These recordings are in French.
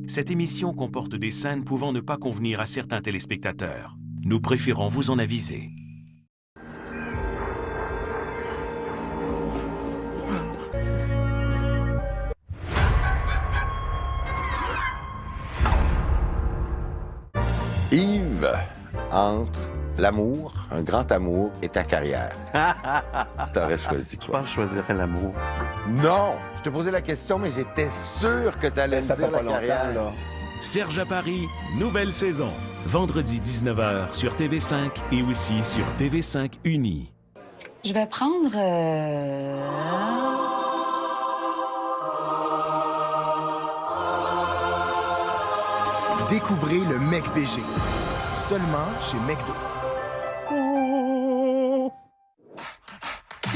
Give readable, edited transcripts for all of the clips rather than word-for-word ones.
Cette émission comporte des scènes pouvant ne pas convenir à certains téléspectateurs. Nous préférons vous en aviser. Yves, entre l'amour, un grand amour, et ta carrière. T'aurais choisi Je quoi? pense que je choisirais l'amour. Non! Je te posais la question, mais j'étais sûr que t'allais me dire la carrière. là. Serge à Paris, nouvelle saison. Vendredi 19h sur TV5 et aussi sur TV5 Uni. Je vais prendre... Découvrez le McVG. Seulement chez McDo.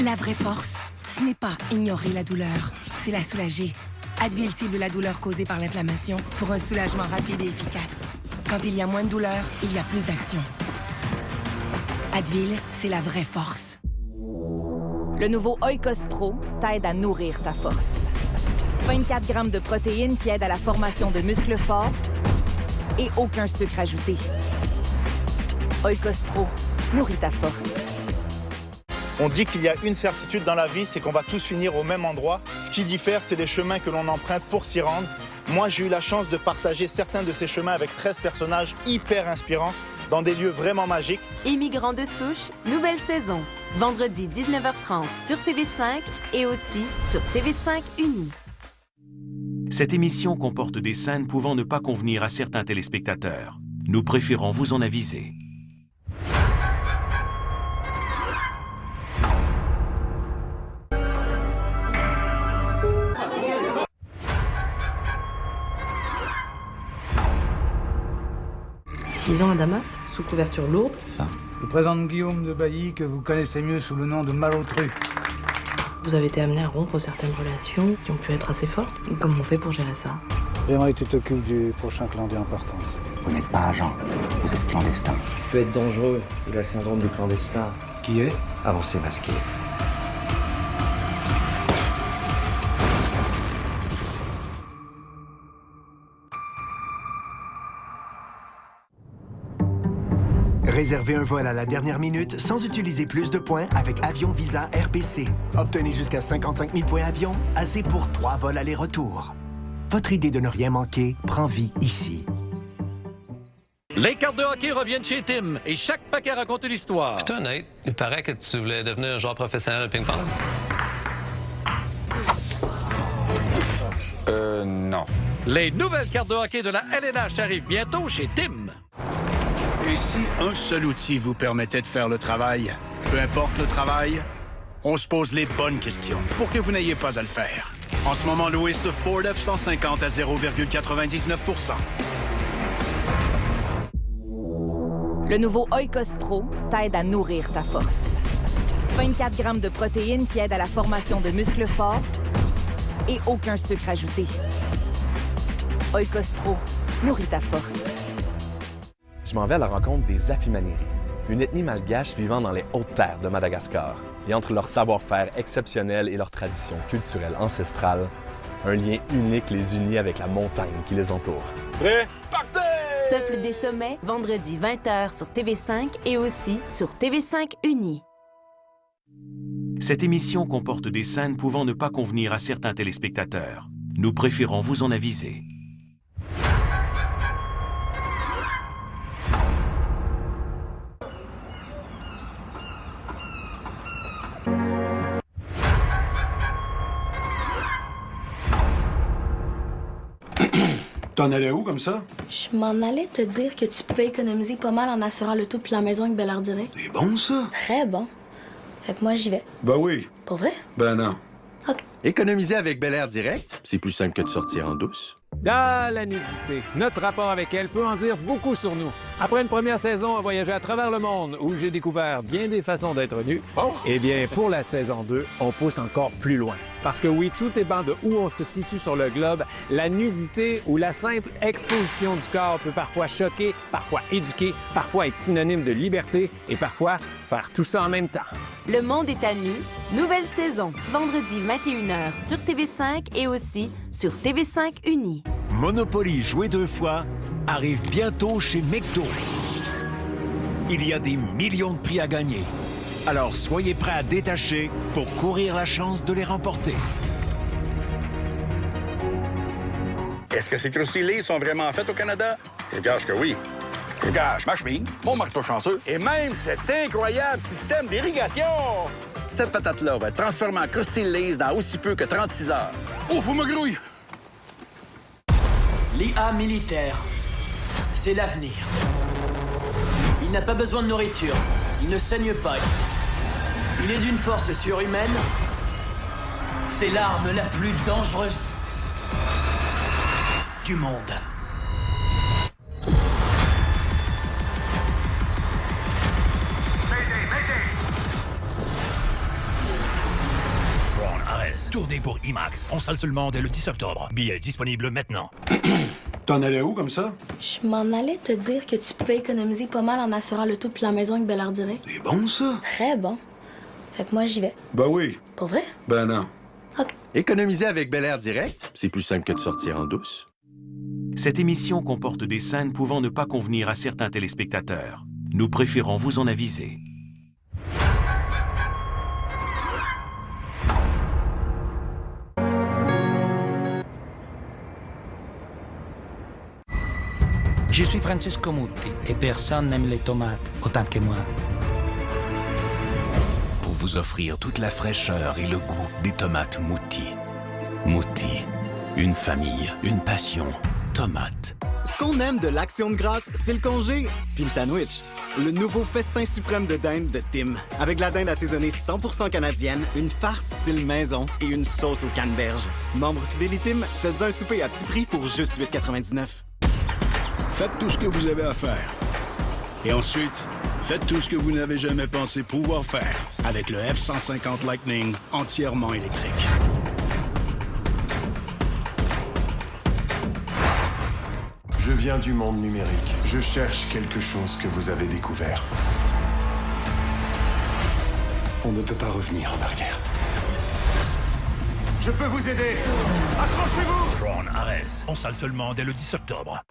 La vraie force, ce n'est pas ignorer la douleur, c'est la soulager. Advil cible la douleur causée par l'inflammation pour un soulagement rapide et efficace. Quand il y a moins de douleur, il y a plus d'action. Advil, c'est la vraie force. Le nouveau Oikos Pro t'aide à nourrir ta force. 24 grammes de protéines qui aident à la formation de muscles forts et aucun sucre ajouté. Oikos Pro, nourris ta force. On dit qu'il y a une certitude dans la vie, c'est qu'on va tous finir au même endroit. Ce qui diffère, c'est les chemins que l'on emprunte pour s'y rendre. Moi, j'ai eu la chance de partager certains de ces chemins avec 13 personnages hyper inspirants dans des lieux vraiment magiques. Immigrants de souche, nouvelle saison. Vendredi 19h30 sur TV5 et aussi sur TV5 Uni. Cette émission comporte des scènes pouvant ne pas convenir à certains téléspectateurs. Nous préférons vous en aviser. Six ans à Damas, sous couverture lourde. C'est ça. Je vous présente Guillaume de Bailly, que vous connaissez mieux sous le nom de Malotru. Vous avez été amené à rompre certaines relations qui ont pu être assez fortes. Comment on fait pour gérer ça? J'aimerais que tu t'occupes du prochain clan d'importance. Vous n'êtes pas agent, vous êtes clandestin. Il peut être dangereux, il a le syndrome du clandestin. Qui est? Avancé masqué. Réservez un vol à la dernière minute sans utiliser plus de points avec Avion Visa RPC. Obtenez jusqu'à 55 000 points avion, assez pour 3 vols aller-retour. Votre idée de ne rien manquer prend vie ici. Les cartes de hockey reviennent chez Tim et chaque paquet raconte une histoire. Putain, Nate, il paraît que tu voulais devenir un joueur professionnel de ping-pong. Non. Les nouvelles cartes de hockey de la LNH arrivent bientôt chez Tim. Et si un seul outil vous permettait de faire le travail, peu importe le travail, on se pose les bonnes questions pour que vous n'ayez pas à le faire. En ce moment, louez ce Ford F-150 à 0,99 %. Le nouveau Oikos Pro t'aide à nourrir ta force. 24 grammes de protéines qui aident à la formation de muscles forts et aucun sucre ajouté. Oikos Pro, nourris ta force. Je m'en vais à la rencontre des Afimaniri, une ethnie malgache vivant dans les hautes terres de Madagascar. Et entre leur savoir-faire exceptionnel et leurs traditions culturelles ancestrales, un lien unique les unit avec la montagne qui les entoure. Prêt? Partez! Peuple des sommets, vendredi 20h sur TV5 et aussi sur TV5 Uni. Cette émission comporte des scènes pouvant ne pas convenir à certains téléspectateurs. Nous préférons vous en aviser. T'en allais où comme ça? Je m'en allais te dire que tu pouvais économiser pas mal en assurant le tout puis la maison avec Bel Air Direct. C'est bon, ça? Très bon. Fait que moi, j'y vais. Ben oui. Pour vrai? Ben non. OK. Économiser avec Bel Air Direct, c'est plus simple que de sortir en douce. Ah, la nudité. Notre rapport avec elle peut en dire beaucoup sur nous. Après une première saison à voyager à travers le monde où j'ai découvert bien des façons d'être nu, eh bien, pour la saison 2, on pousse encore plus loin. Parce que oui, tout dépend de où on se situe sur le globe. La nudité ou la simple exposition du corps peut parfois choquer, parfois éduquer, parfois être synonyme de liberté et parfois faire tout ça en même temps. Le monde est à nu, nouvelle saison, vendredi 21h sur TV5 et aussi sur TV5 Uni. Monopoly joué 2 fois arrive bientôt chez McDo. Il y a des millions de prix à gagner. Alors soyez prêts à détacher pour courir la chance de les remporter. Est-ce que ces croustilles sont vraiment faites au Canada? Je gage que oui. Je gage ma chemise, mon marteau chanceux et même cet incroyable système d'irrigation. Cette patate-là va être transformée en croustilles dans aussi peu que 36 heures. Oh, faut me grouille! L'IA militaire, c'est l'avenir. Il n'a pas besoin de nourriture, il ne saigne pas. Il est d'une force surhumaine. C'est l'arme la plus dangereuse du monde. Ron Ares, tourné pour IMAX. En salle seulement dès le 10 octobre. Billets disponibles maintenant. T'en allais où comme ça? Je m'en allais te dire que tu pouvais économiser pas mal en assurant le tout puis la maison avec Bel Air Direct. C'est bon, ça? Très bon. Fait que moi, j'y vais. Ben oui. Pour vrai? Ben non. OK. Économiser avec Bel Air Direct, c'est plus simple que de sortir en douce. Cette émission comporte des scènes pouvant ne pas convenir à certains téléspectateurs. Nous préférons vous en aviser. Je suis Francesco Mutti et personne n'aime les tomates autant que moi. Pour vous offrir toute la fraîcheur et le goût des tomates Mutti. Mutti, une famille, une passion, tomate. Ce qu'on aime de l'Action de grâce, c'est le congé, puis le sandwich. Le nouveau festin suprême de dinde de Tim. Avec la dinde assaisonnée 100% canadienne, une farce style maison et une sauce aux canneberges. Membre Fidélitim, faites un souper à petit prix pour juste $8,99. Faites tout ce que vous avez à faire. Et ensuite, faites tout ce que vous n'avez jamais pensé pouvoir faire avec le F-150 Lightning entièrement électrique. Je viens du monde numérique. Je cherche quelque chose que vous avez découvert. On ne peut pas revenir en arrière. Je peux vous aider. Accrochez-vous! Ron Ares, en salle seulement dès le 10 octobre.